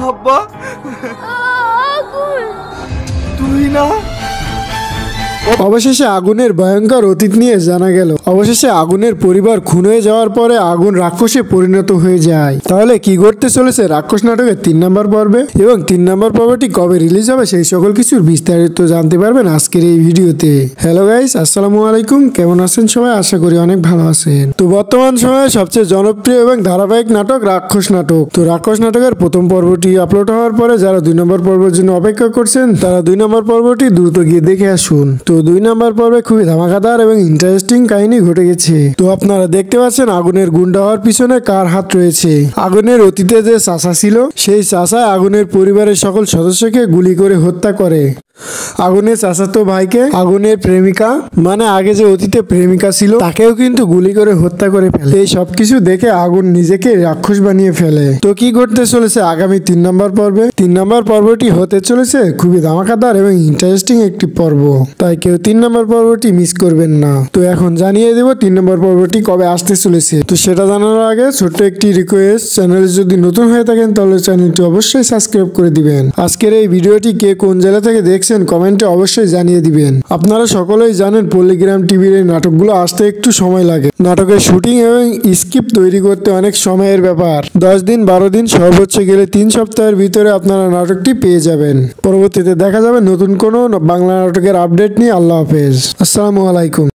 আব্বা তুই না। অবশেষে আগুনের ভয়ঙ্কর অতীত নিয়ে জানা গেল। অবশেষে আগুনের পরিবার খুন হয়ে যাওয়ার পরে আগুন রাক্ষসে পরিণত হয়ে যায়। তাহলে কি ঘটতে চলেছে রাক্ষস নাটকের 3 নম্বর পর্বে এবং 3 নম্বর পর্বটি কবে রিলিজ হবে সেই সকল কিছুর বিস্তারিত জানতে পারবেন আজকের এই ভিডিওতে। হ্যালো গাইস, আসসালামু আলাইকুম। কেমন আছেন সবাই? আশা করি অনেক ভালো আছেন। তো বর্তমান সময়ে সবচেয়ে জনপ্রিয় এবং ধারাবাহিক নাটক রাক্ষস নাটক। তো রাক্ষস নাটকের প্রথম পর্বটি আপলোড হওয়ার পরে যারা 2 নম্বর পর্বের জন্য অপেক্ষা করছেন তারা 2 নম্বর পর্বটি দ্রুত গিয়ে দেখে আসুন। তো 2 নম্বর পর্বে খুবই ধামাকাদার এবং ইন্টারেস্টিং কাহিনী ঘটে গেছে। তো আপনারা দেখতে পাচ্ছেন আগুনের গুন্ডা হওয়ার পিছনে কার হাত রয়েছে। আগুনের অতীতে যে চাচা ছিল সেই চাচা আগুনের পরিবারের সকল সদস্যকে গুলি করে হত্যা করে। আগুনের চাচাতো ভাইকে আগুনের প্রেমিকা মানে আগে যে অতীতে প্রেমিকা ছিল তাকেও কিন্তু গুলি করে হত্যা করে ফেলে। এই সবকিছু দেখে আগুন নিজেকে রাক্ষস বানিয়ে ফেলে। তো কি ঘটতে চলেছে আগামী 3 নম্বর পর্বে? 3 নম্বর পর্বটি হতে চলেছে খুবই ধামাকাদার এবং ইন্টারেস্টিং একটি পর্ব, তাই কেউ 3 নম্বর পর্বটি মিস করবেন না। তো এখন জানিয়ে দেব 3 নম্বর পর্বটি কবে আসতে চলেছে। তো সেটা জানানোর আগে ছোট্ট একটি রিকোয়েস্ট, চ্যানেলে যদি নতুন হয়ে থাকেন তাহলে চ্যানেলটি অবশ্যই সাবস্ক্রাইব করে দিবেন। আজকের এই ভিডিওটি কে কোন জেলা থেকে দেখছেন কমেন্টে অবশ্যই জানিয়ে দিবেন। আপনারা সকলেই জানেন পল্লিগ্রাম টিভির এই নাটকগুলো আসতে একটু সময় লাগে। নাটকের শুটিং এবং স্ক্রিপ্ট তৈরি করতে অনেক সময়ের ব্যাপার। 10 দিন 12 দিন সর্বোচ্চ গেলে 3 সপ্তাহের ভিতরে আপনারা নাটকটি পেয়ে যাবেন। পরবর্তীতে দেখা যাবে নতুন কোনো বাংলা নাটকের আপডেট নিয়ে। আল্লাহ হাফেজ, আসসালামু আলাইকুম।